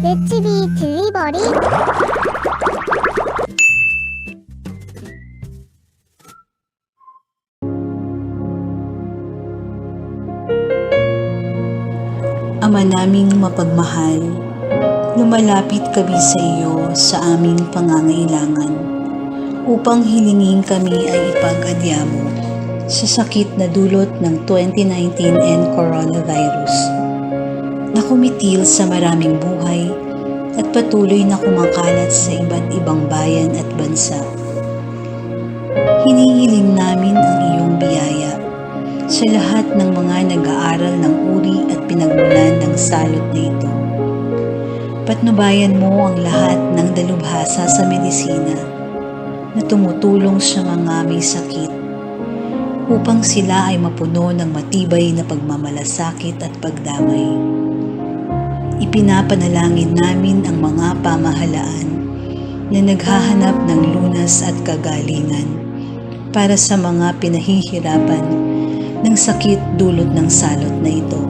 레츠비 딜리버리. Ama naming mapagmahal, lumalapit kami sa iyo sa aming pangangailangan upang hilingin kami ay ipag-adya mo sa sakit na dulot ng 2019 and coronavirus na kumitil sa maraming buhay at patuloy na kumakalat sa iba't ibang bayan at bansa. Hinihiling namin ang iyong biyaya sa lahat ng mga nag-aaral ng uri at pinagmulan ng salot na ito. Patnubayan mo ang lahat ng dalubhasa sa medisina na tumutulong sa mga may sakit upang sila ay mapuno ng matibay na pagmamalasakit at pagdamay. Ipinapanalangin namin ang mga pamahalaan na naghahanap ng lunas at kagalingan para sa mga pinahihirapan ng sakit dulot ng salot na ito.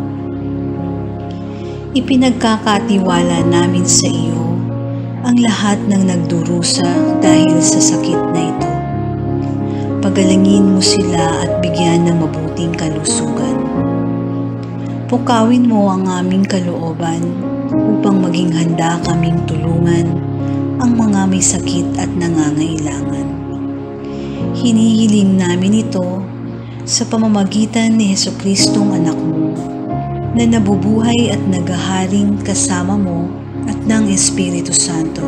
Ipinagkakatiwala namin sa iyo ang lahat ng nagdurusa dahil sa sakit na ito. Pagalangin mo sila at bigyan ng mabuting kalusugan. Pukawin mo ang aming kalooban upang maging handa kaming tulungan ang mga may sakit at nangangailangan. Hinihiling namin ito sa pamamagitan ni Jesucristong anak mo na nabubuhay at naghaharing kasama mo at ng Espiritu Santo,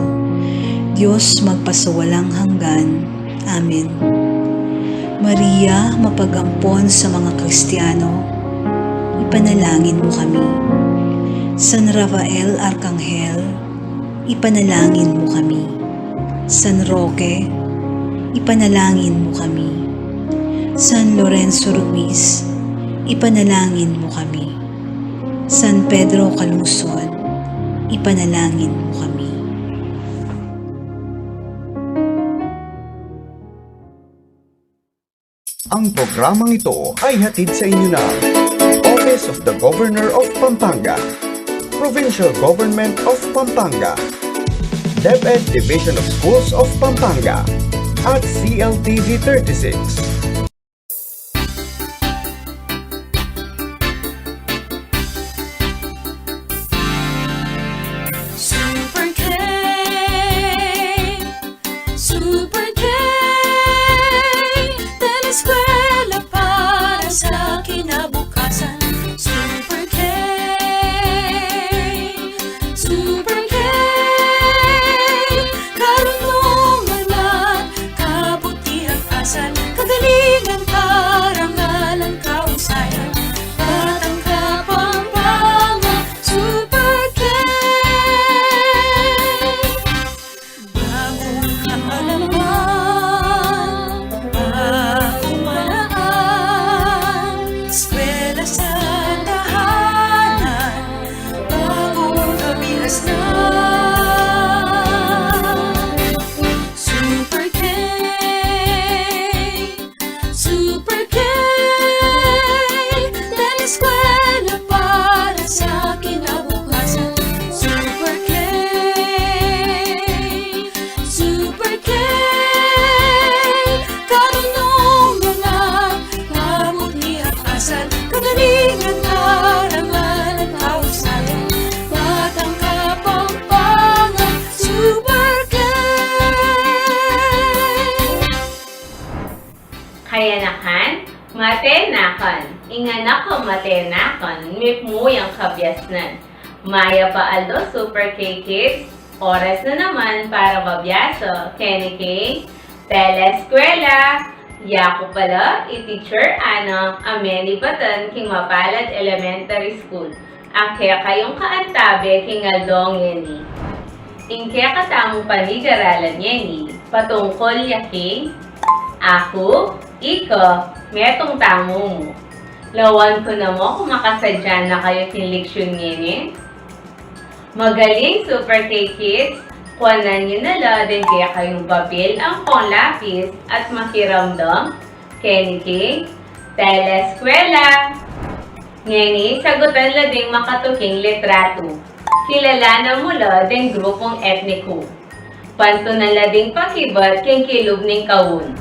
Diyos magpasawalang hanggan. Amen. Maria, mapagampon sa mga Kristiyano, ipanalangin mo kami. San Rafael Arcangel, ipanalangin mo kami. San Roque, ipanalangin mo kami. San Lorenzo Ruiz, ipanalangin mo kami. San Pedro Calungsod, ipanalangin mo kami. Ang programang ito ay hatid sa inyo ng Office of the Governor of Pampanga, Provincial Government of Pampanga, DepEd Division of Schools of Pampanga, at CLTV 36. Teleskwela para sa kinabukasan. Super K, Super K. Karunungan at kabutihang asal, kagalingan, karangalan, kausayan, batang Kapampangan. Super K, bagong kaalaman, bagong malaan, eskwela sa tahanan, bagong kabihasnan. Super K, Super K. Teleskwela para sa kinabukasan. Super K, Super K. Karunungan at kabutihang asal, kagalingan, karangalan, kausayan, batang Kapampangan. Super K. Kayanakan, matenakan, inganak ko matenakan, mipmuyang kabyasnan. Maya Paaldo, Super K Kids, oras na naman para mabyaso. Kenny K, Teleskwela, Yako pala, i-teacher Anang, Ameli Batan, King Mapalad Elementary School. Akya kayong kaantabe, King Aldong Yeni. Ingkya katamong panigaralan Yeni, patungkol yaking, ako, iko, metong tamo mo. Lawan ko na mo kung makasadya na kayo tinleksyon Yeni. Magaling Super K Kids, kuwanan nyo na la din kaya kayong babil ang pong lapis at makiramdam. Kenny K, Teleskwela. Ngeni, sagutan la ding makatuking litrato. Kilala na mula ding grupong etniko. Pantunan la ding pakibat king kilub ning kawun.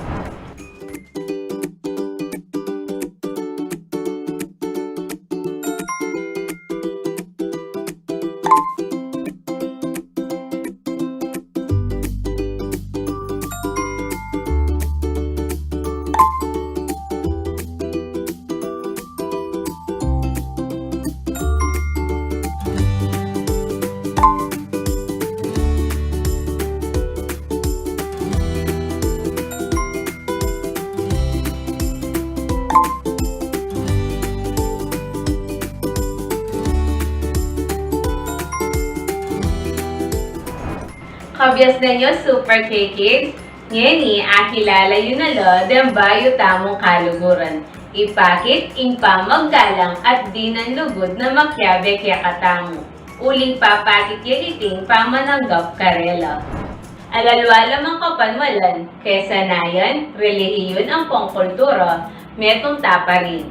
Kabyas na nyo, Super K-Kids. Ngeni, akilala yun na lo, dem bayo tamong kaluguran. Ipakit, ingpa maggalang at di nanlugod na makyabe kaya katamo. Uling papakit yagiting pamananggap karela. Alalwa lamang kapanwalan, kesanayan, relihiyon ang pangkultura, metong taparin.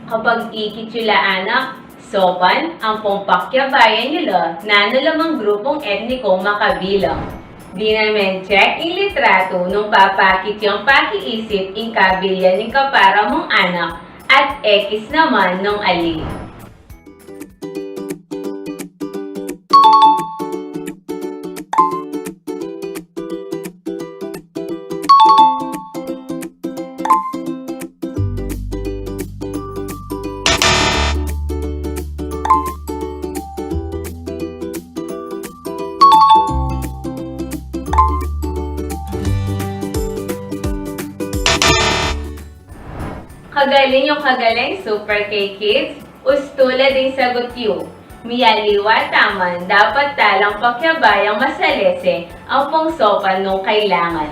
Kapag ikitsula anak, sopan, ang pongpakyabayan nila, nano lamang grupong etniko makabilang. Di naman check in litrato nung papakit yung pakiisip in kabilyan ng kapara mong anak at ekis naman nung ali. Kagaling yung kagaling, Super K-Kids. Ustula ding sagot yu. Miyaliwa taman, dapat talang pakyabayang masalese ang pangsopan nung kailangan.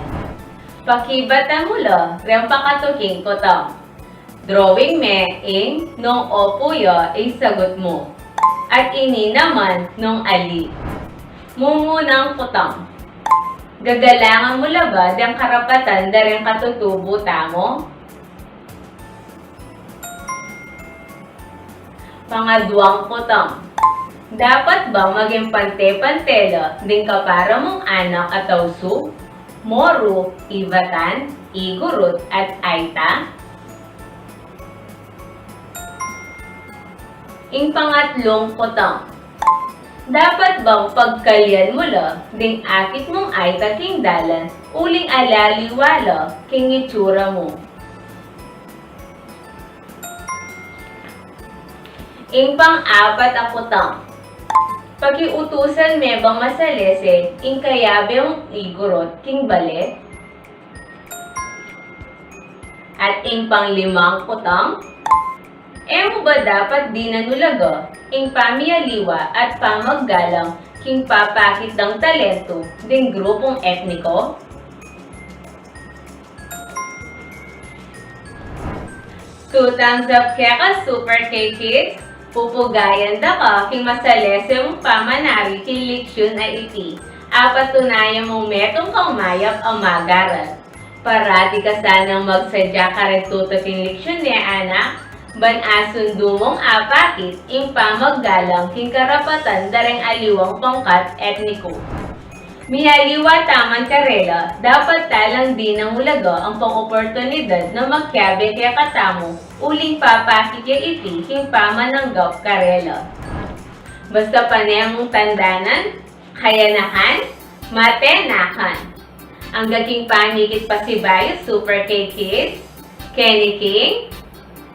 Pakibata mula, rem pakatuking kotong. Drawing me ing nung opuyo ay sagot mo. At ini naman nung ali. Mumunang kotong. Gagalangan mo labad ang karapatan dareng katutubo tamo? Pangadwang kotong. Dapat ba maging pante-pantela din kapara mong anak at tausu, moru, ibatan, igurut at aita? Ing pangatlong kotong. Dapat bang pagkalyan mo la ding akit mong aita king dalan uling alaliwala king itsura mo? Ing pang-apat ang kutang. Pakiutusan me bang masalese, ing kayabe ang igurot, king bale. At ing pang-limang kutang. Mo ba dapat di nanulaga, ing pamiyaliwa at pamaggalang, king papakit ng talento, ding grupong etniko? Thumbs up kaya ka, Super K-Kids. Pupugayan da ka, king masalese mong pamanari king leksyon ay iti. Apatunayan mong metong kang mayap ang magaran. Parati ka sanang magsadya ka rin tuto king leksyon ni anak. Ban asundo mong apakit, ing pamaggalang king karapatan dareng aliwang pangkat etniko. Miyaliwa taman karela, dapat talang di ng ulaga ang pang-oportunidad na magkyabe kaya katamo, uling papakit ya iti, king pamananggap karela. Basta panayang mong tandanan, kayanakan, matenakan. Ang gaging panikit pasibayo, Super K-Kids, Kenny King,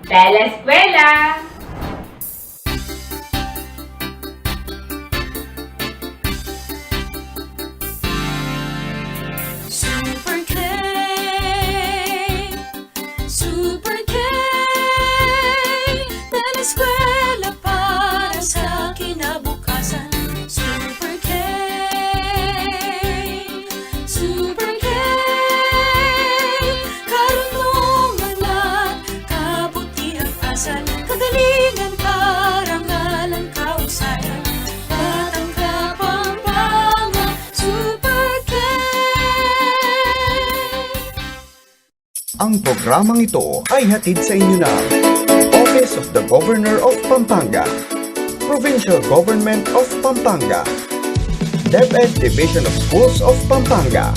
Teleskwela! Super K, Super K, Teleskwela para sa kinabukasan. Super K, Super K, karunungan at kabutihang asal, kagalingan, karangalan, kausayan, batang Kapampangan, Super K. Ang programang ito ay hatid sa inyo ng Office of the Governor of Pampanga, Provincial Government of Pampanga, DepEd Division of Schools of Pampanga,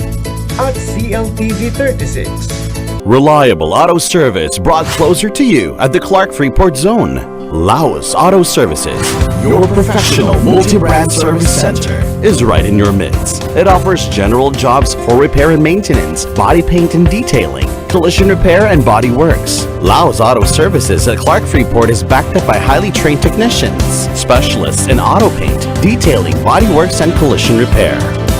at CLTV 36. Reliable auto service brought closer to you at the Clark Freeport Zone. Laos Auto Services, your professional multi-brand service center, is right in your midst. It offers general jobs for repair and maintenance, body paint and detailing, collision repair and body works. Laos Auto Services at Clark Freeport is backed up by highly trained technicians, specialists in auto paint, detailing, body works and collision repair.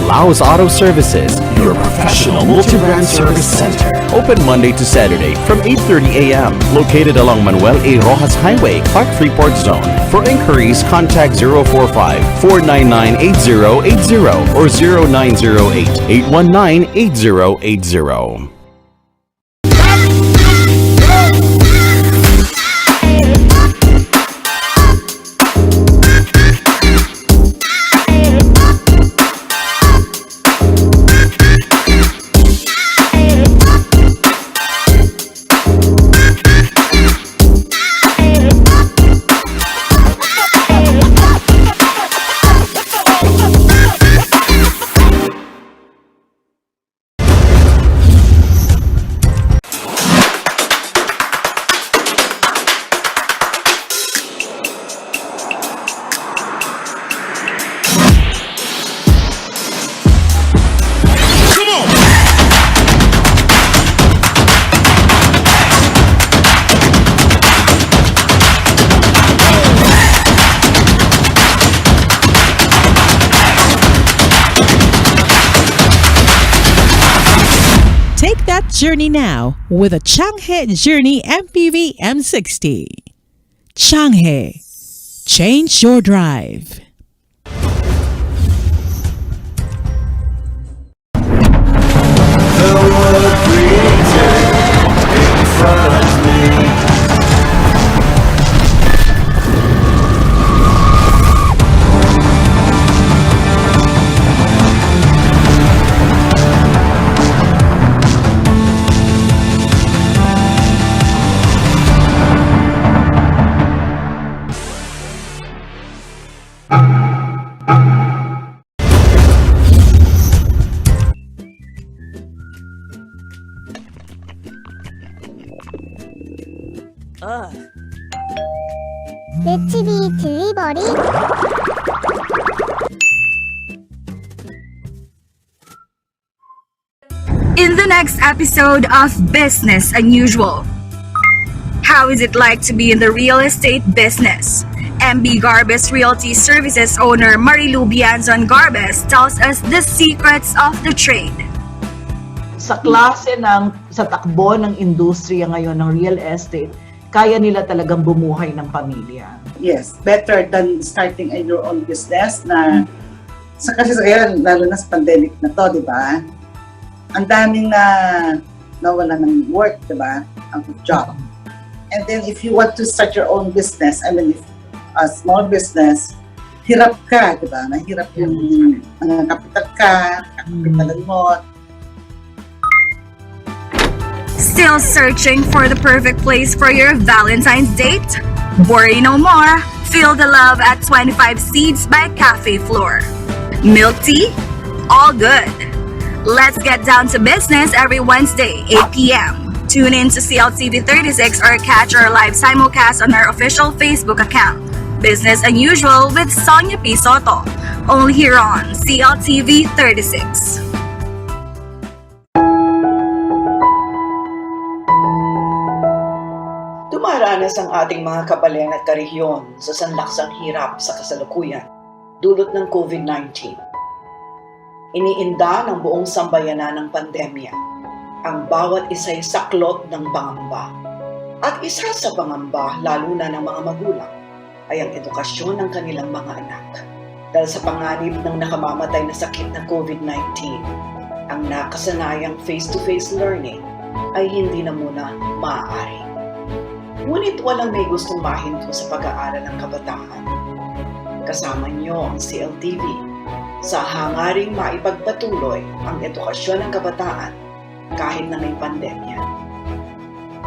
Laos Auto Services, your professional multi-brand service center. Open Monday to Saturday from 8:30 a.m. Located along Manuel A. Rojas Highway, Clark Freeport Zone. For inquiries, contact 045-499-8080 or 0908-819-8080. Take that journey now with a Changhe Journey MPV M60. Changhe, change your drive. 레츠비 딜리버리 In the next episode of Business Unusual, how is it like to be in the real estate business? MB Garbes Realty Services owner Marilu Bianzon Garbes tells us the secrets of the trade. Sa klase sa takbo ng industriya ngayon ng real estate, kaya nila talagang bumuhay ng pamilya. Yes, better than starting your own business na kasi ngayon, lalo na sa pandemic na to, di ba? Ang daming nawala ng work, di ba? Ang job. And then if you want to start your own business, I mean, if a small business, hirap ka, di ba? Mahirap yung kapital kapitalan mo. Still searching for the perfect place for your Valentine's date? Worry no more. Feel the love at 25 Seeds by Cafe Floor. Milk tea? All good. Let's get down to business every Wednesday, 8 p.m. Tune in to CLTV 36 or catch our live simulcast on our official Facebook account. Business Unusual with Sonia P. Soto. Only here on CLTV 36. Dumaranas ang ating mga kabaleen at karehiyon sa sanlaksang hirap sa kasalukuyan, dulot ng COVID-19. Iniinda ng buong sambayanan ng pandemya. Ang bawat isa'y saklot ng pangamba. At isa sa pangamba, lalo na ng mga magulang, ay ang edukasyon ng kanilang mga anak. Dahil sa panganib ng nakamamatay na sakit na COVID-19, ang nakasanayang face-to-face learning ay hindi na muna maaari. Ngunit walang may gustong mahinto sa pag-aaral ng kabataan. Kasama niyo ang CLTV sa hangaring maipagpatuloy ang edukasyon ng kabataan kahit na may pandemya.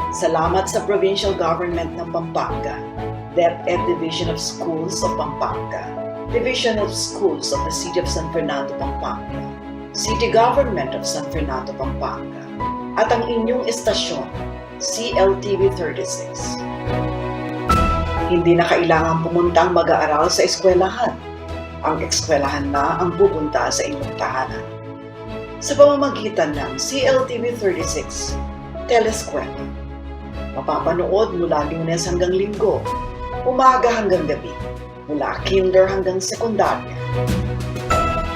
Salamat sa Provincial Government ng Pampanga, DepEd Division of Schools of Pampanga, Division of Schools of the City of San Fernando, Pampanga, City Government of San Fernando, Pampanga, at ang inyong estasyon, CLTV 36. Hindi na kailangan pumuntang mag-aaral sa eskwelahan. Ang eskwelahan na ang pupunta sa inyong tahanan. Sa pamamagitan ng CLTV 36, Teleskwela. Mapapanood mula Lunes hanggang Linggo, umaga hanggang gabi, mula kinder hanggang sekundarya.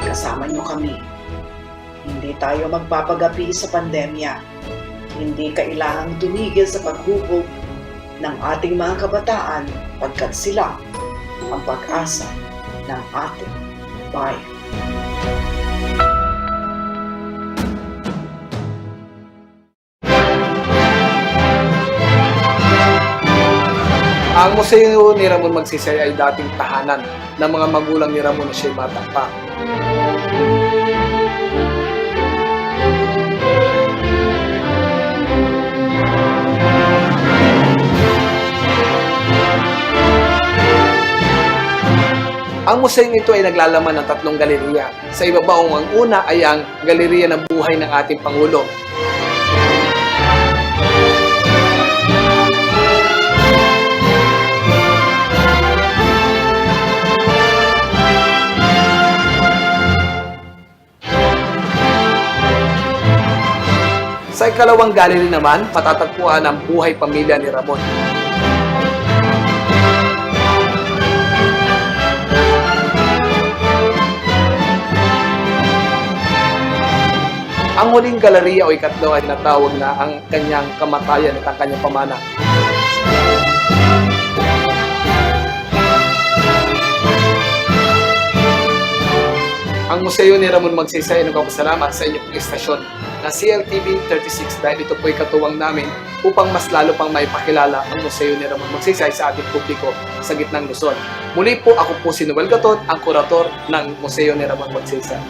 Kasama niyo kami. Hindi tayo magpapagapi sa pandemya. Hindi kailangang tumigil sa paghubog ng ating mga kabataan pagkat sila ang pag-asa ng ating bayan. Ang museo ni Ramon Magsaysay ay dating tahanan ng mga magulang ni Ramon na siya'y bata pa. Ang museo ito ay naglalaman ng 3 galeriya. Sa ibabaw, ang una ay ang galeriya ng buhay ng ating Pangulo. Sa ikalawang gallery naman, matatagpuan ang buhay pamilya ni Ramon. Ang huling galeriya o ikatlo ay natawag na ang kanyang kamatayan at ang kanyang pamana. Ang Museo ni Ramon Magsaysay ay nagpapasalamat sa inyong istasyon na CLTV 36 dahil ito po ay katuwang namin upang mas lalo pang maipakilala ang Museo ni Ramon Magsaysay sa ating publiko sa gitnang Luzon. Muli po, ako po si Noel Gatot, ang kurator ng Museo ni Ramon Magsaysay.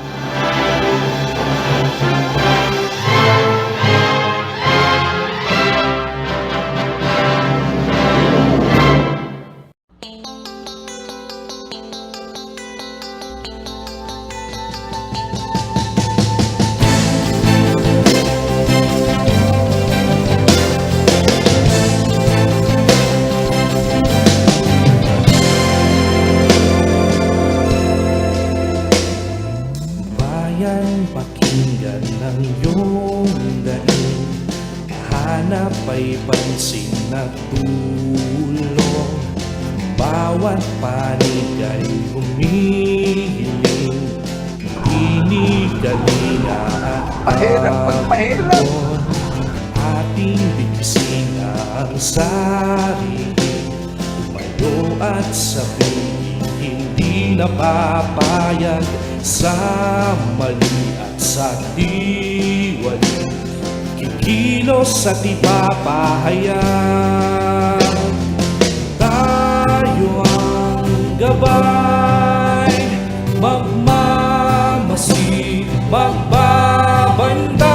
Pakinggan ng iyong daing, hanap ay pansin na tulong. Bawat panig ay humihiling, inigalina at pagpahirap. Ating bigsin ang sarili, tumayo at sabihin, hindi napapayag sa mali at sa diwali, kikilos at ipapahayag. Tayo ang gabay, magmamasid, magbabantay.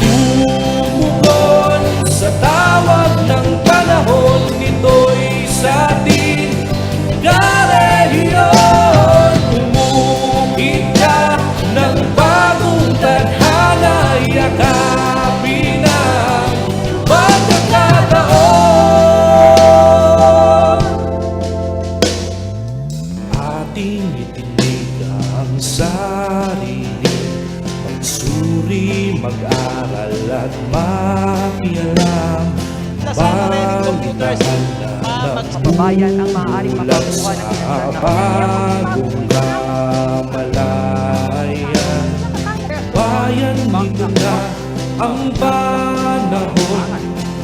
Tumugon sa tawag ng panahon, nito'y sa atin garehiyon. Umukit ka ng bagong tadhana, yakapin ang pagkakataon. Ating itinig ang sarili, magsuri, mag-aral at makialam. Balitahan na Kababayan ang maaaring makakuha ng bagong kamalayan. Bayan, dito na ang panahon,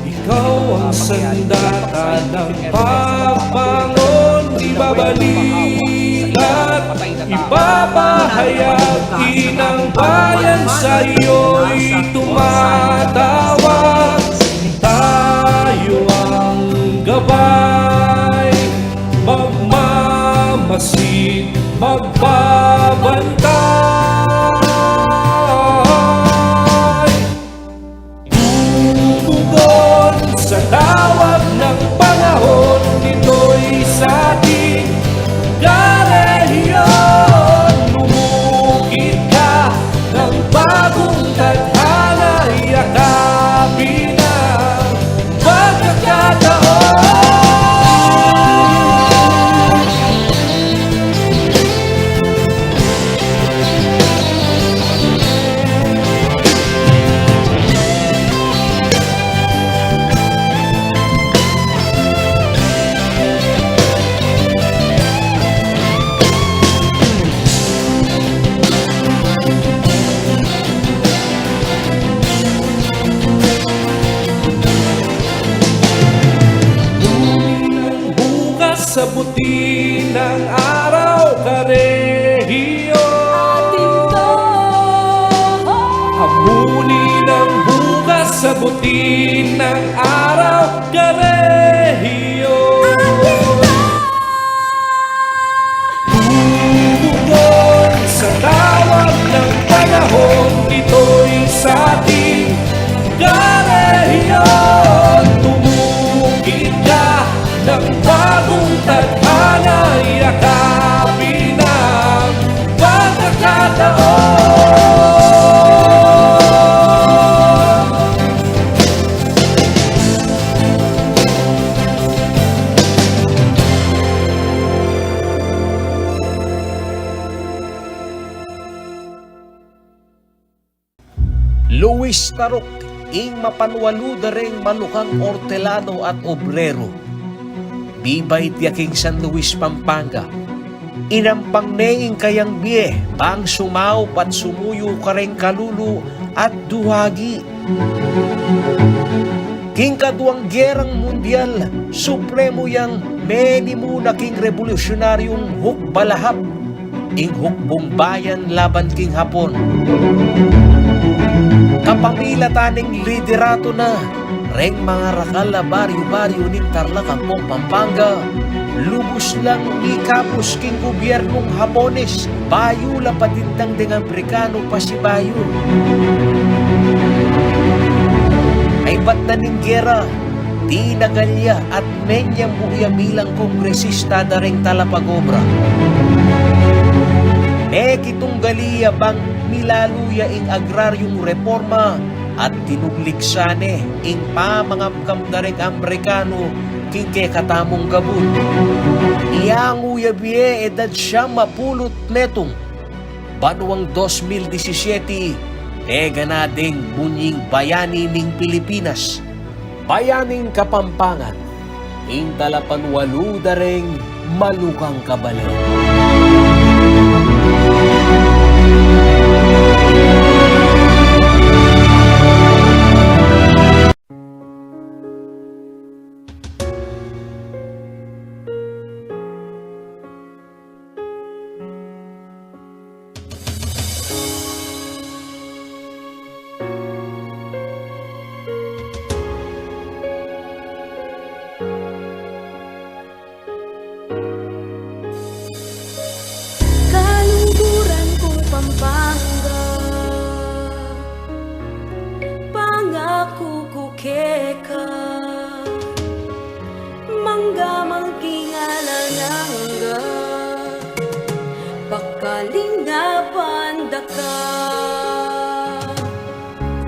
ikaw ang sandata ng pagbangon. Ibabalik at ipapahayag, inang bayan sa iyo'y tumatawag. Tayo ang gabay, magmamasid, magbabantay. tadhana, yakapin ang pagkakataon. Sa buti ng araw karehiyo, hamuni ng bukas sa buti ng araw karehiyo. Tumugon sa tawag ng panahon, ito'y sa ating karehiyo. Tumugin ka ng bagong tadhana, yakapin ang pagkakataon. Luis Tarok, ing mapanwaluda ring malukang ortelano at obrero. Bibay tiyaking San Luis, Pampanga. Inampang neing kayang biye, pang sumaw pat sumuyo kareng kalulu at duhagi. King kaduang gerang mundial, supremo yang menimu na king revolusyonaryong hukbalahap, ing hukbong bayan laban king Hapon. Kapamila taning liderato na, reng mga rakala baryo-baryo ning Tarlac, Kampong, Pampanga. Lubos lang ikapos king gobyernong Hapones, bayo la patintang ding Amerikano pa si bayo. Ay ba't na ning gera, di nagalya at menyang buya bilang kongresista da ring talapagobra. Kitong galiya bang milaluya ing agraryong reforma at tinubliksane ing pamangamkam na rin Amerikano king katamong gabun. Iyanguya biye edad siyang mapulot metong banuang 2017 ganading bunying bayani ning Pilipinas. Bayaning Kapampangan ing talapanwalu da ring malukang kabalen. Kalungkuran ko Pampanga, pangako ko keka, manggamang kingalananga, pakalingapan daka.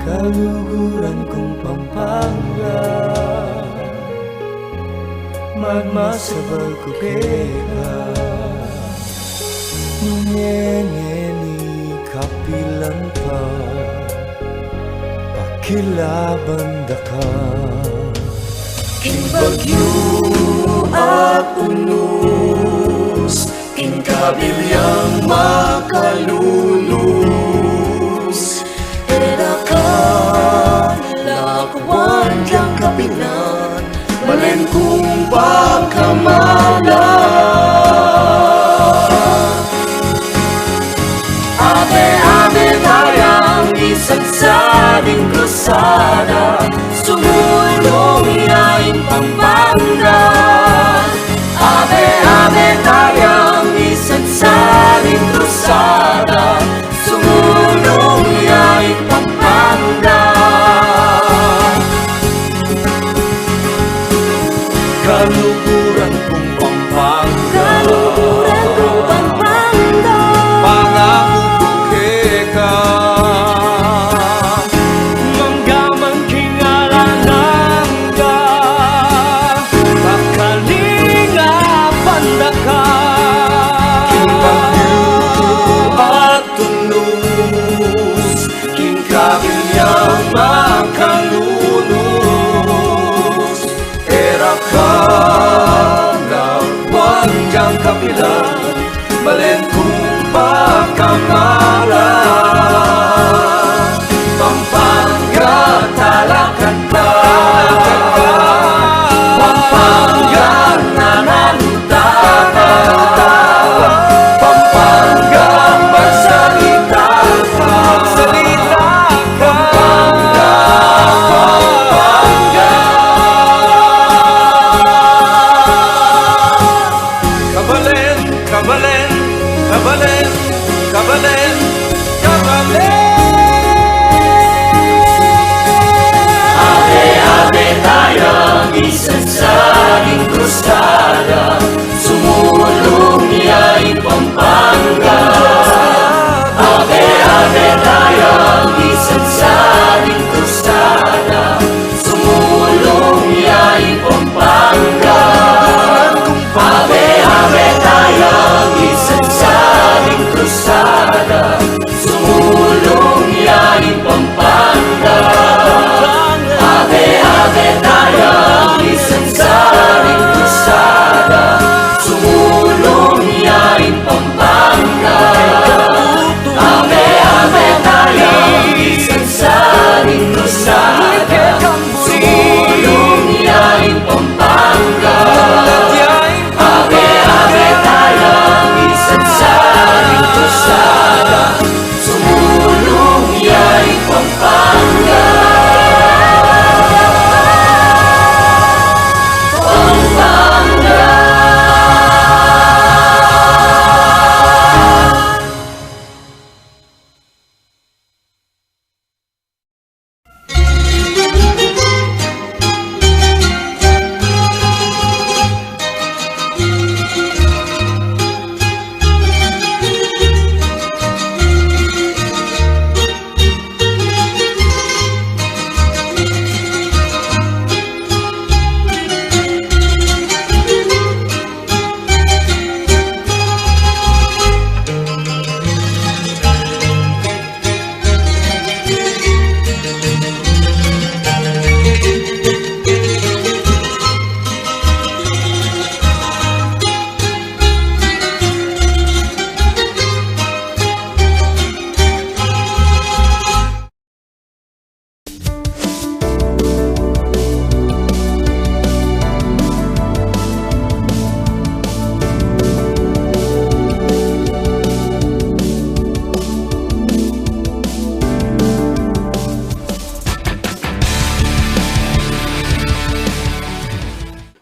Kaluguran kong Pampanga, magmasabal ko kaya. Ngengeni kapilan pa, pakilaban daka. King bagyo at unos, king kabilyang makalulus. Edaka lakuan kang kapilan, malen kong pagkamala. Ave-ave tayang isagsading krusada, sumulong yaing Pampanga. Ave-ave tayang isagsading krusada, sumulong ang kapilang, balen kung pagkamala. Pampanga, talakanta, Pampanga, nananutata, Pampanga, magsalita ka, Pampanga, Pampanga. Kabalen, kabalen, kabalen, kabalen, kabalen. Ave tayong isang saging krusada, sumulong iya'y Pampanga. Ave tayong isang saging krusada, sumulong iya'y Pampanga. Ave tayong isang saging krusada, sumulong iya'y Pampanga. Ave tayong isang saging krusada, sumulong iya'y Pampanga. Ave tayong isang saging krusada, sumulong iya'y Pampanga. Ave tayong isang saging krusada, sumulong iya'y Pampanga.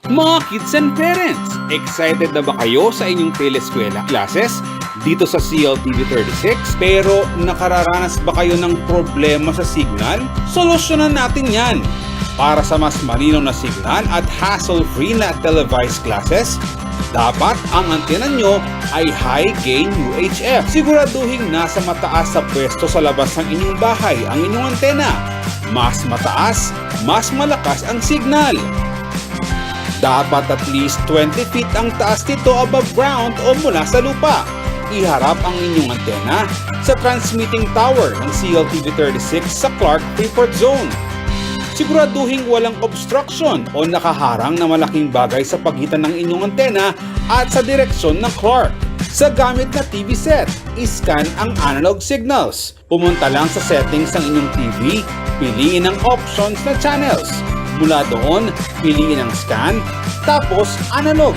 Mga kids and parents, excited na ba kayo sa inyong Teleskwela classes dito sa CLTV 36? Pero nakararanas ba kayo ng problema sa signal? Solusyonan natin yan! Para sa mas malinaw na signal at hassle-free na televised classes, dapat ang antena nyo ay high gain UHF. Siguraduhin nasa mataas sa pwesto sa labas ng inyong bahay ang inyong antena. Mas mataas, mas malakas ang signal. Dapat at least 20 feet ang taas nito above ground o mula sa lupa. Iharap ang inyong antena sa transmitting tower ng CLTV 36 sa Clark Freeport Zone. Siguraduhin walang obstruction o nakaharang na malaking bagay sa pagitan ng inyong antena at sa direksyon ng Clark. Sa gamit na TV set, iscan ang analog signals. Pumunta lang sa settings ng inyong TV, piliin ang options na channels. Mula doon, piliin ang scan, tapos analog.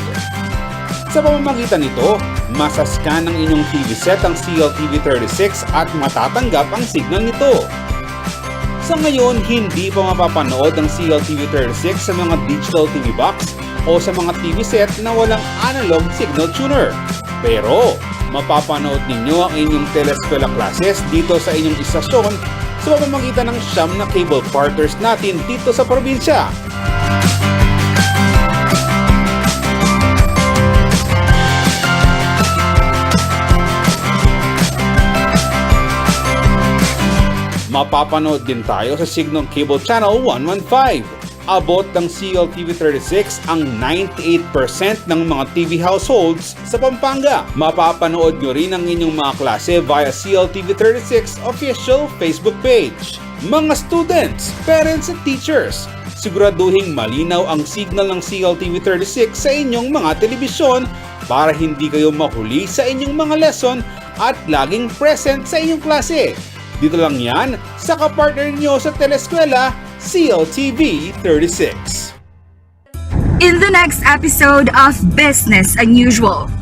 Sa pamamagitan nito, masascan ng inyong TV set ang CLTV 36 at matatanggap ang signal nito. Sa ngayon, hindi pa mapapanood ang CLTV 36 sa mga digital TV box o sa mga TV set na walang analog signal tuner. Pero, mapapanood ninyo ang inyong Teleskwela classes dito sa inyong istasyon sa pamamagitan ng siyam na cable partners natin dito sa probinsya. Mapapanood din tayo sa Signal Cable Channel 115. Abot ng CLTV 36 ang 98% ng mga TV households sa Pampanga. Mapapanood nyo rin ang inyong mga klase via CLTV 36 official Facebook page. Mga students, parents at teachers, siguraduhin malinaw ang signal ng CLTV 36 sa inyong mga telebisyon para hindi kayo mahuli sa inyong mga lesson at laging present sa inyong klase. Dito lang yan sa kapartner nyo sa Teleskwela, CLTV 36. In the next episode of Business Unusual,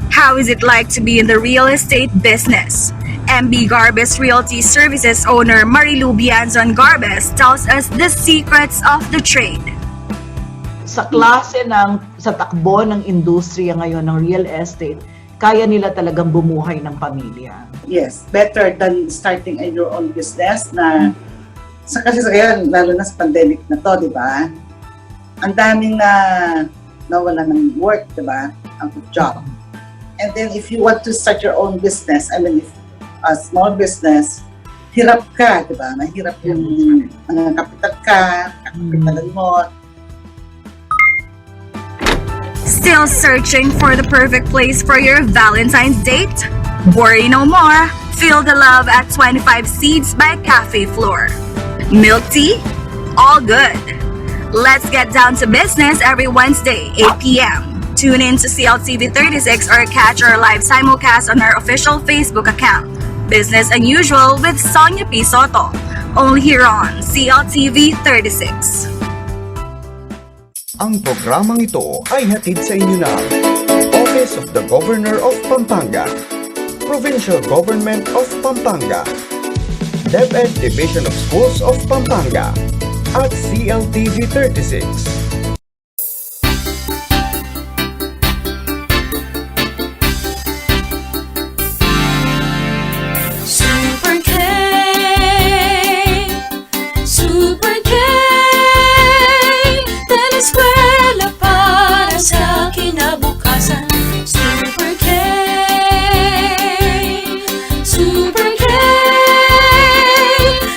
how is it like to be in the real estate business? MB Garbes Realty Services owner Marilu Bianzon Garbes tells us the secrets of the trade. Sa sa takbo ng industriya ngayon ng real estate, kaya nila talagang bumuhay ng pamilya. Yes, better than starting your own business na kasi ngayon, lalo na sa pandemic na to, di ba? Ang daming nawala ng work, di ba? Out of job. And then if you want to start your own business, I mean, if a small business, hirap ka, di ba? Mahirap yung kapital ka, kapitalan mo. Still searching for the perfect place for your Valentine's date? Worry no more. Feel the love at 25 Seeds by Cafe Floor. Milk tea? All good. Let's get down to business every Wednesday, 8 p.m. Tune in to CLTV 36 or catch our live simulcast on our official Facebook account, Business Unusual with Sonia P. Soto. Only here on CLTV 36. Ang programang ito ay hatid sa inyo ng Office of the Governor of Pampanga, Provincial Government of Pampanga, DepEd Division of Schools of Pampanga, at CLTV 36. Teleskwela para sa kinabukasan. Super K, Super K,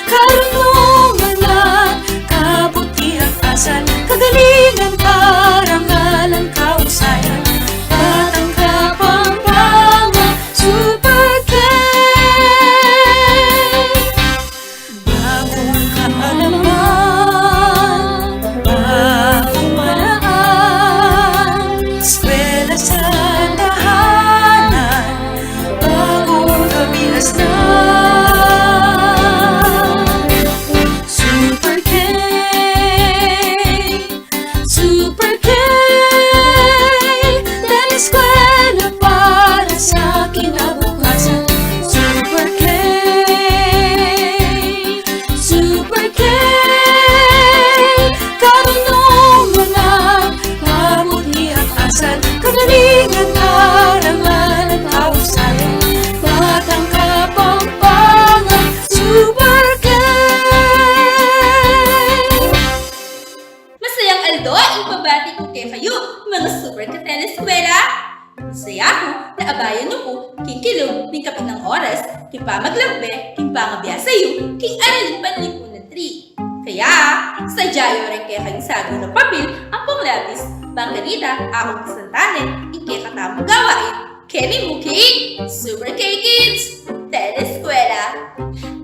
karunungan at kabutihan asal, kagalingan, karangalan, kausayan, batang Kapampangan. Super K, bagong kaalaman, Teleskwela! Masaya ko na abayan niyo po kikilog ng kapit ng oras, kipamaglagbe, kimpangabya sa iyo, king aralin panlipo na 3. Kaya, sadyayo rin kaya kayong sago ng papel, ang panglabis, bangkanita, akong kasantanin, ike katamong gawain, kemi muking, Super K Kids, Teleskwela.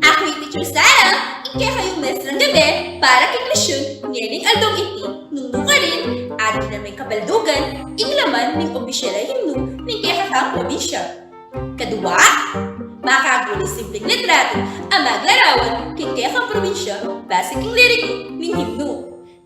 Ako yung teacher Sara, ike kayong mesrang gabi para kay Klasyon, ngeling aldong iti, nung ka rin, at na may kabaldugan, inglaman ng opisyal ay himno ng kayakatang probinsya. Kadua, makaguli simpleng litrato ang maglarawan king kayakang probinsya base king liriko ng himno.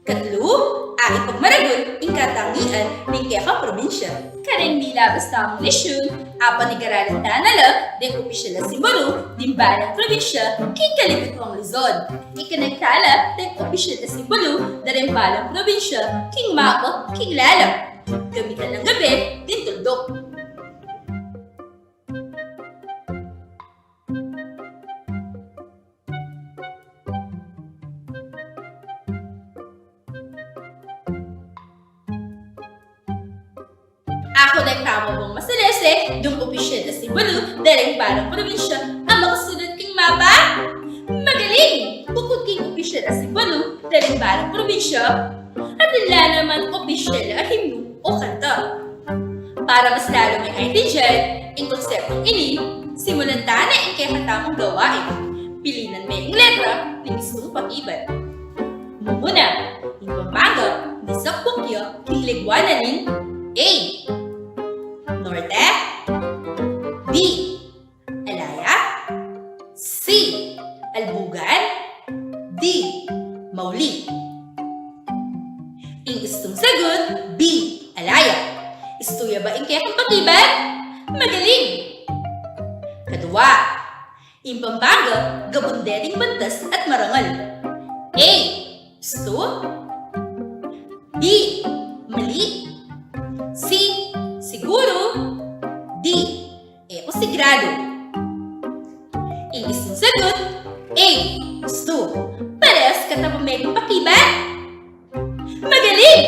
Katlo, ay pagmaragon ing katangian ng kayakang probinsya. Kareng nila basta ang lesyon, apanigaralan tanala, ng opisyal na simbolo, dimbalang probinsya, king kalipitwang Luzon. Ikanagtala, ng opisyal na simbolo, darimbalang probinsya, king Mako, king Lalam. Gamitan ng gabi, din tuldok. Ako na tama mong masalese, dung opisyal na simbolo, daring parang probinsya, ang makasunod king mapa. Magaling! Bukod king opisyal na simbolo, daring parang probinsya, at wala naman opisyal na himno o kanta. Para mas lalo may identidad, ang konseptong ini, simulan tana ang kakatamang gawain. Pilinan may ang letra ng gustong pag-iban. Muna, yung Pampanga, di sa Pukya, king ligwanan ng A. D. Mauli. Ing istong sagot, B. Alaya. Istuya ba ing kaya kang pakibat? Magaling! Kadua, ing Pampanga, gabundeding bantas at marangal. A. Isto. B. Mali. C. Siguro. D. Eko sigrado. Ing istong sagot, A. Isto. Parehas ka na pumegong pakibat? Magaling!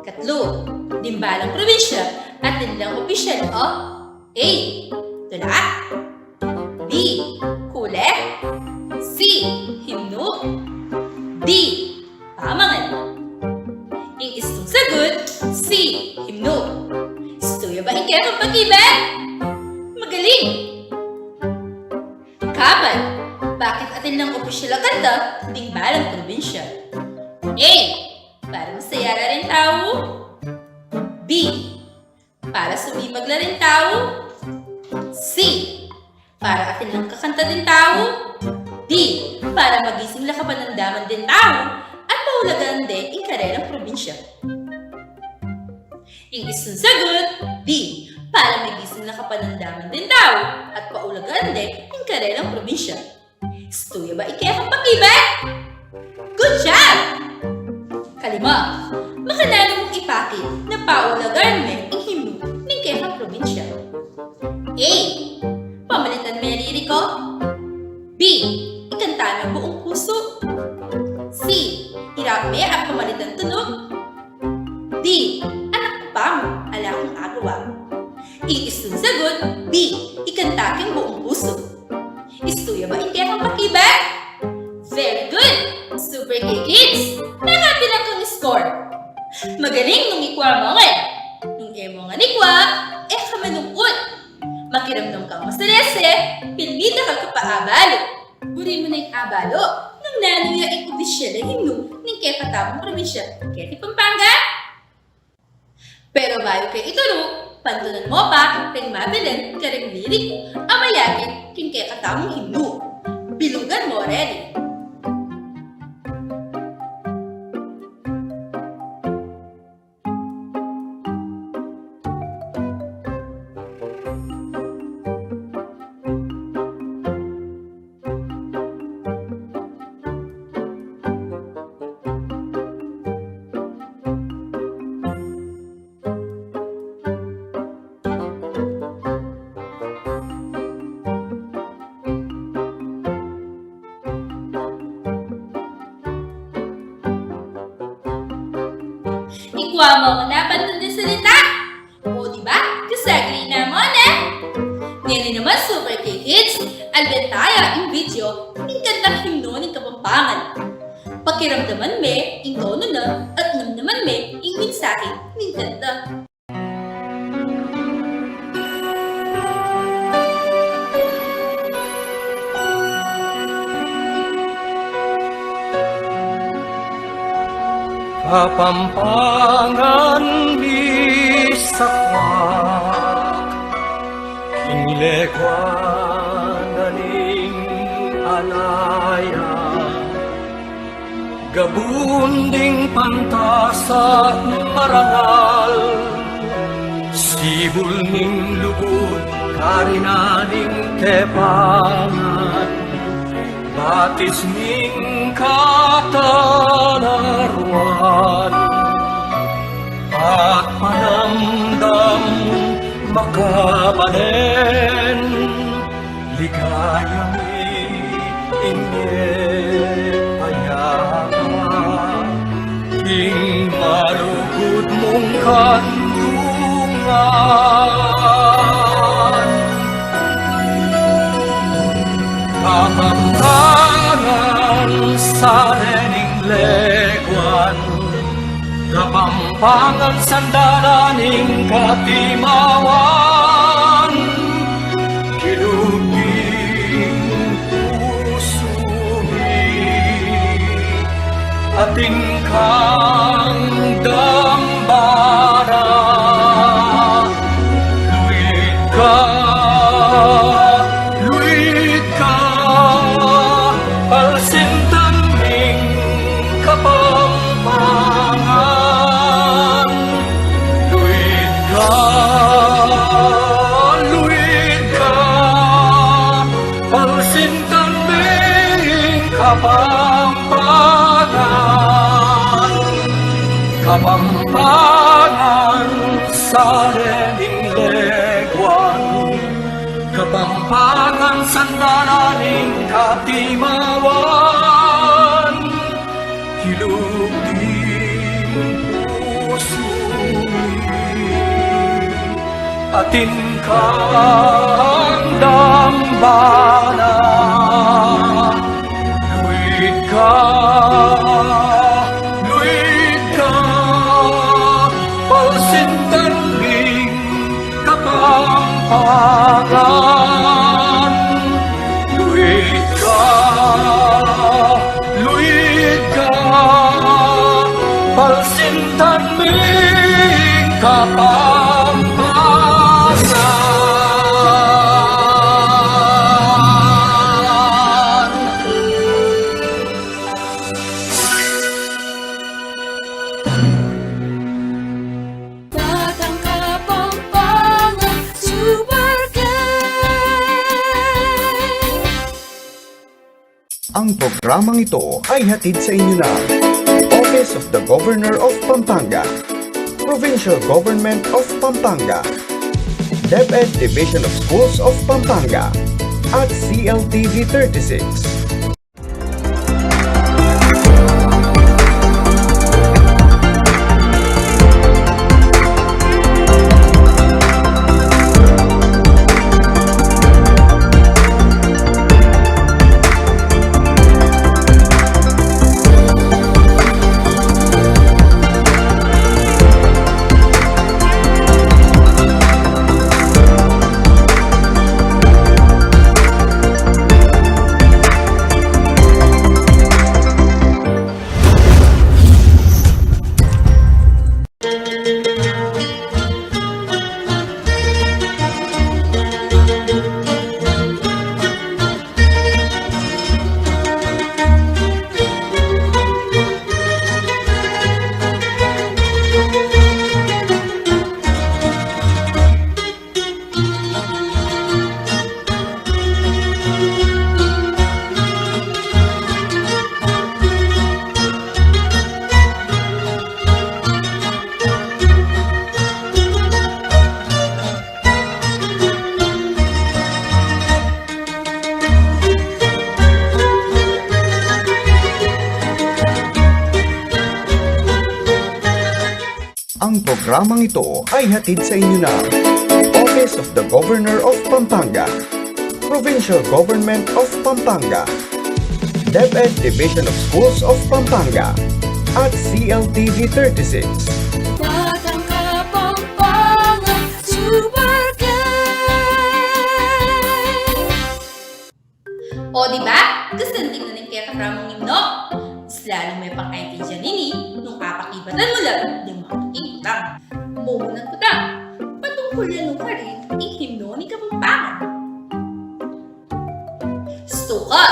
Katlo, dimbalang probinsya at nilang opisyal o A. Tula. B. Kulet. C. Himno. D. Pamangan. Ing istong sagot, C. Himno. Istuya ba ing kaya pagiban? Magaling! Kapan, bakit atin ng opisyal ang kanta dimbalang probinsya? A. Para masaya na rin tao. B. Para sumibag na rin tao. C. Para atin lang kakanta din tao. D. Para magising la kapanandaman din tao at mahulagan din ang karerang probinsya. Ang isang sagot, B. Para magising na kapanandaman din tao at paulagan din ang karerang probinsya. Istuya ba ikaya kang pakibat? Good job! Kalima, makanalo mong ipakit na paulagan mo ang himno ng kaya probinsya. A. Pamalitan mo yung liriko. B. Ikanta ng buong puso. C. Hirap mo ang pamalitan tunog. D. Anak pa mo, ala kong agawa. Iisang sagot, B. Ikanta kang buong puso. Istuya ba ikaya kang pakibat? Very good! Super K-Kids! Nakabilang kang score! Magaling nung ikwa mo nga! Nung emo nga nikwa, ka manungkot! Makiramdam kang masalese, pilbida ka kapaabalo! Buri mo na yung abalo nung nanuya ang opisyal na himno ng kaya katamang probinsya kaya ti Pampanga! Pero bayo kayo ituro, pantunan mo pa kang mabilin kareng lirik amayakin king kaya katamang himno. Bilugan mo ready! Ikwa mo na pantun salita. O diba? Kasagli na mo na. Ngayon naman Super K-Kids, alben tayo ang video ng kantang himno ng Kapampangan. Pakiramdaman me, ang tono na, at namnaman me, ang mensahe ng kanta. Kapampangan di sakwak, kinlekwan naning alaya, gabunding pantasat marangal, sibul ning lubud karinaning tepangan, batis ning katanaruan, at panamdam makabanen, ligaya mi inget ayama, ing malugod mong kandungan. Kapampangan sa rening legwan, Kapampangan sandalaning katimawan, kilubing puso mi, ating kang dambana, luit ka, Kapampangan, Kapampangan sa rening legwan, Kapampangan sa dalaning katimawan, hilugin puso'y atin kang dambana. Luid ka, palsintanding Kapampangan. Luid ka, palsintanding Kapampangan. Batang Kapampangan Super Gang. Ang programang ito ay hatid sa inyo ng Office of the Governor of Pampanga, Provincial Government of Pampanga, DepEd Division of Schools of Pampanga, at CLTV 36. Ang programang ito ay hatid sa inyo ng Office of the Governor of Pampanga, Provincial Government of Pampanga, DepEd Division of Schools of Pampanga, at CLTV 36. Batang Kapampangan Super Gang. O diba? Gusto na tingnan ng kaya kapramong himno. Lalo may pangkaintindihan nini nung apakibatan mo lang ng mga utang. Mumunang utang. Patungkol yan nung karin ang himno ni Kapampangan. Stuka,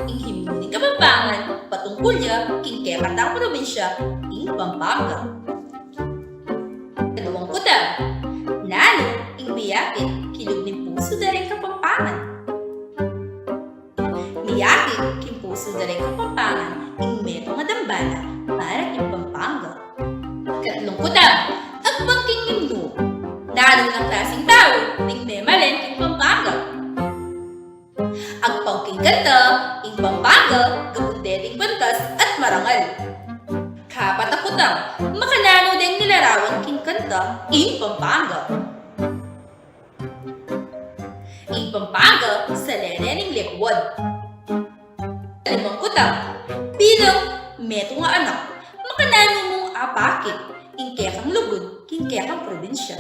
ang himno ni Kapampangan patungkol ya king kekatang probinsya ng Pampanga. Dalawang utang. Nalo, ang biyakit kilog ni puso na rin Kapampangan. Niyakit king puso na rin Kapampangan ang metong adambana para king Pampanga. Katlong kutang, ang bangking himno. Nalo ng klaseng tao, ng memalen king Pampanga. Ang pangking kanta, ing Pampanga, gabundeting pantas at marangal. Kapat ang kutang, makanano din nilarawan king kanta, ing Pampanga. Ing Pampanga, sa lerening likwad. Limang kutang, bilang meto nga anak, makanano mong apakit, ing kekang lugod, king kekang probinsya.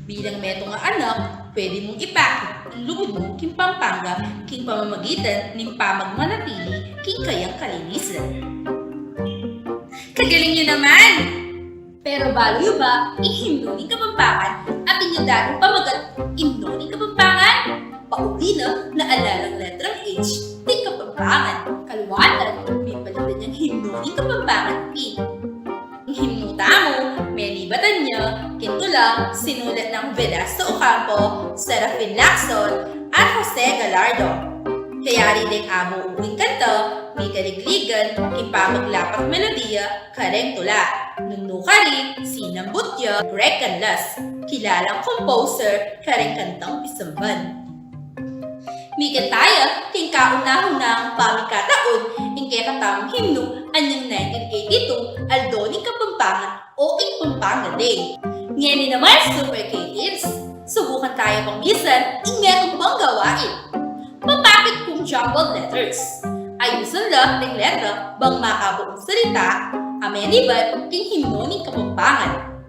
Bilang meto nga anak, pwede mong ipakit, ang lugod mo, king Pampanga, king pamamagitan, ning pamagmanatili, king kayang kalinisan. Kagaling nyo naman! Pero balo ba, ihimno ni Kapampangan at inyong dating pamagat, imno ni Kapampangan? Pauli na naalalang letrang H, di Kapampangan. Kaluwatan, may palitan niyang himno ni Kapampangan P. Ang himno tamo, may libatan niya, kintulang, sinulat ng Velasco Ocampo, Serafin Lacson, at Jose Gallardo. Kaya rin amo uwing kanta, may kaligligan, ipamaglapat melodiya, kareng tula. Nunukari, sinambutya, rekanlas, kilalang composer, kareng kantang pisamban. May kataya, king kauna-unang pamikataon, ing katamang himno, anyang 1982, Aldoning Kapampangan o ing Pampanga Day. Ngayon naman, Super K-Kids, subukan tayo pangmisan, ing meron pang gawain. Papakit kong jumbled letters. Ayusan lang ng letra bang makabuong salita, amenibat king himno ng Kapampangan.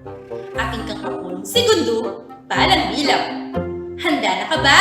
Aking kakapulong segundo, palang bilang. Handa na ka ba?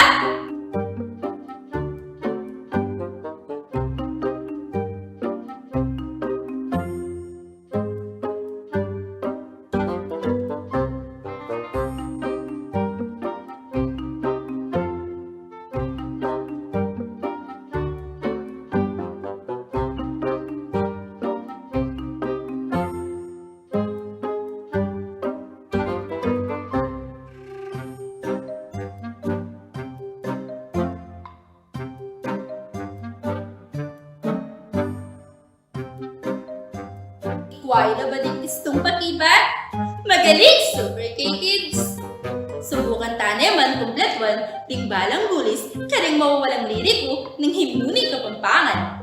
Why na balik istong pakibat? Magaling, Super K-Kids! Subukan taneman kumpletwan, tingbalang gulis, karing mawawalang liriko ng himno ni Kapampangan.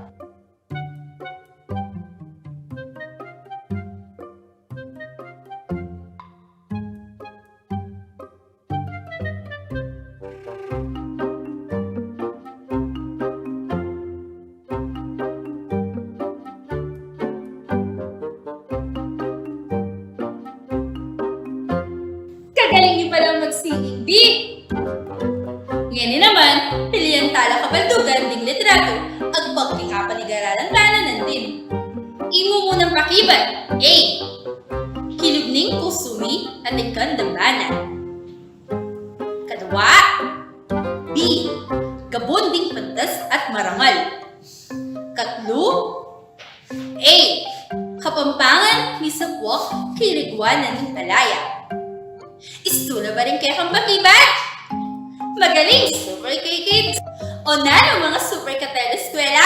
Kagaling niyo palang mag-singing bee! Ngayon naman, pilihan tala kabaldugan ng litrato at paglingapan ni Garalan Tananan din. Imo munang pakibat, A. Kilubning kusumi at ikandambana. Kadawa, B. Gabonding pantas at marangal. Katlo, A. Kapampangan ni Sapwak kirigwanan ng talaya. Istula ba rin kaya kang pakibat? Magaling, Super K-Kids! O na mga Super ka-Teleskwela?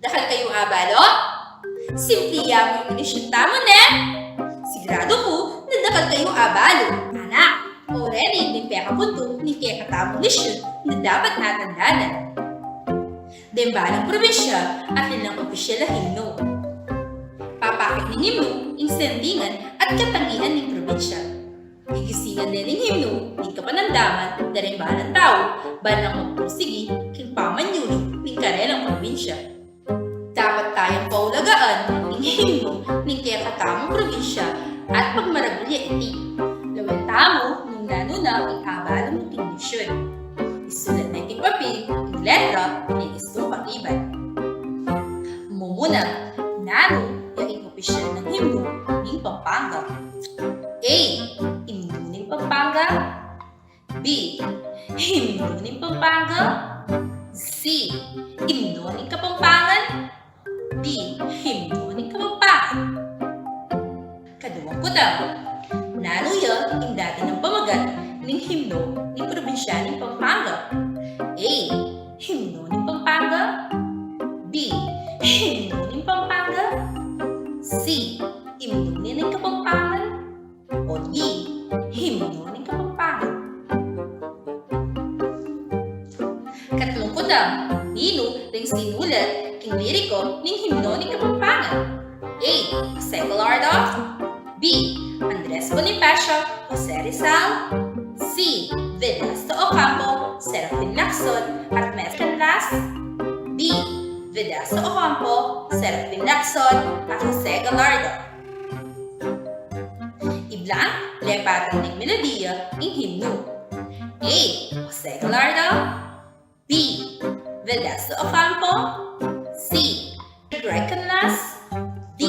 Dakal kayong abalo? Simpliya mo yung inisyunta mo na! Sigurado ko na dakal kayong abalo. Anak, o rin yung pekapunto ni kaya katamong nisyon na dapat natandanan. Dembalang probinsya at nilang opisyal na himno. Papakit ng himno, yung sendingan at katangian ng probinsya. Gigisingan din ng himno, di kapanandaman, na rin bahalang tao, balang magpursigi, king pamanyuli, ng karelang probinsya. Dapat tayong paulagaan ng himno, ng kaya katamong probinsya, at pagmaragulya iti. Lawan tamo, nung nanuna, ang abalo ng tingnisyon. Isulat na iting papel, ng letra, ng istong pakibat. Mumunang, nano, yung opisyal ng himno, ng Pampanga. A. Himno ng Pampanga. B. Himno ng Pampanga. C. Himno ng Kapampangan. D. Himno ng Kapampangan. Kaduwang kutang. Nanuya ang dati ng pamagat ng himno ng probinsya ng Pampanga. A. Himno ng Pampanga. B. Himno ng Pampanga. C. Himno ng Kapampangan. O D. Himno ng Kapampangan. Katlong kutang, nino ring sinulat king liriko ng himno ng Kapampangan. A. Jose Galardo. B. Andres Bonifacio, Jose Rizal. C. Vedasto Ocampo, Serafin Lacson, at Mescanlas. D. Vedasto Ocampo, Serafin Lacson, at Jose Galardo. Iblang, lepatan ng melodiya ng himno. A. Jose Galardo. B. Vedasto Ocampo. C. Recanlas. D.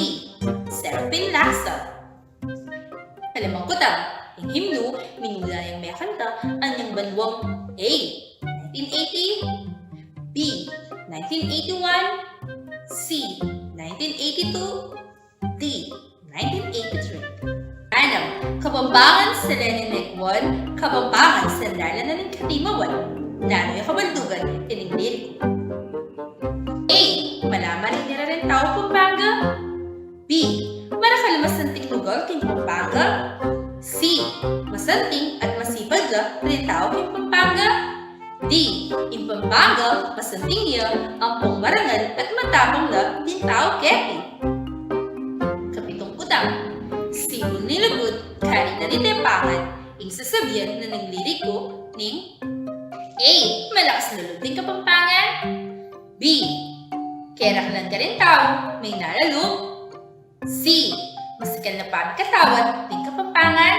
Serafin Lacson. Kalimang kutang, ang himno, minula yung may kanta, anyang banwang A. 1980. B. 1981. C. 1982. D. 1983. Anam, Kapampangan sa Leninek 1, Kapampangan sa Lala na ng Katimawan, Nanoy Kabaldugan, Ining Liriko. Pampanga, masantingya, ampong marangal at matapang na tintao kepi. Kapitong kutang, sibol nilagod, kari na nitepangan, ing sasabihan na nagliriko ning A. Malakas na loob ting Kapampangan. B. Keraklan ka rin tao, may nalalog. C. Masikal na pagkatawad ting Kapampangan.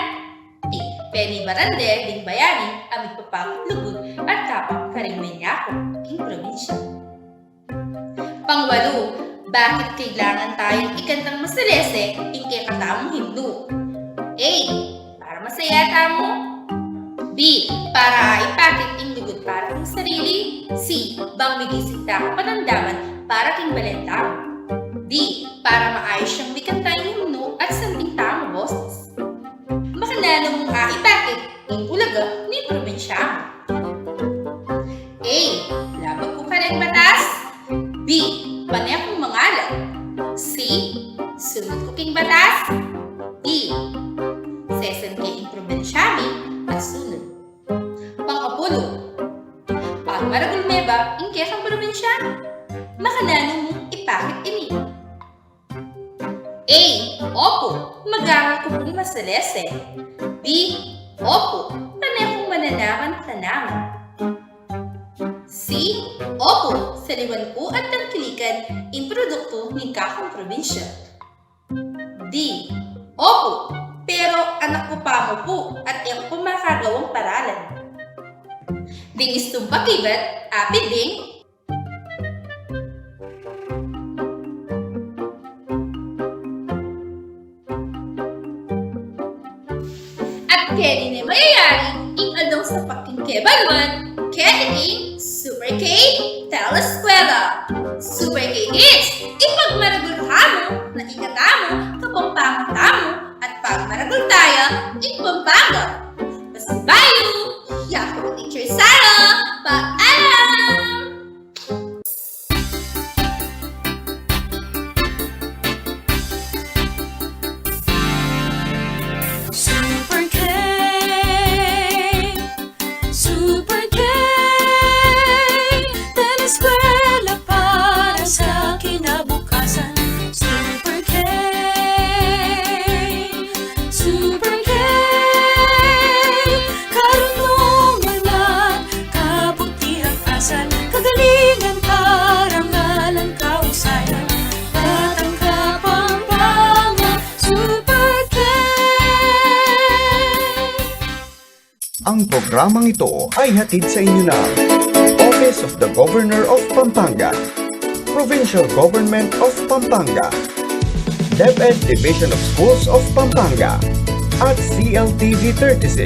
D. Penny barande ding bayani, amig papakot lugod at tapang karing menyako king probinsya. Pangwalo, bakit kailangan tayong ikantang masalese ing kakatamong himno? A. Para masaya tamo. B. Para ipakit ing lugod para king sarili. C. Bang migising tako panandaman para king balentamo. D. Para maayos siyang mikantay himno at santing tamo boses. Makanano mong ipakit ing ulaga ni probinsya mo. A. Labag ko ka rin batas. B. Panay akong mangalan. C. Sunod ko king batas. D. Sesan kay ing probinsya mi at sunod. Pang-apulo, pag maragulmeba ing kekang probinsya, makanano mong ipakit ini. A. Opo, mag-aral ko pong masalese. B. Opo, panay akong mananaman tanaman. C. Opo, saliwan ko at tangkilikan in produkto ng kakong probinsya. D. Opo, pero anak ko pa mo po at iyang po makagawang paralan. Ding istumpakibat, apid ding. At kaya din ay mayayari ing adong sa pakingkebalman, kaya ing Super K Teleskwela. Super K Hits, ipagmaragul kamo na ikatamo kapampangan tamo at pagmaragul tayo ing Pampanga. Basibayo, Yako Teacher Sarah, paalam! Super K, Super K, Teleskwela para sa kinabukasan. Super K, Super K, karunungan at kabutihang asal, kagalingan, karangalan, kausayan, Batang Kapampangan, Super K. Ang programang ito ay hatid sa inyo ng Office of the Governor of Pampanga, Provincial Government of Pampanga, DepEd Division of Schools of Pampanga, at CLTV 36.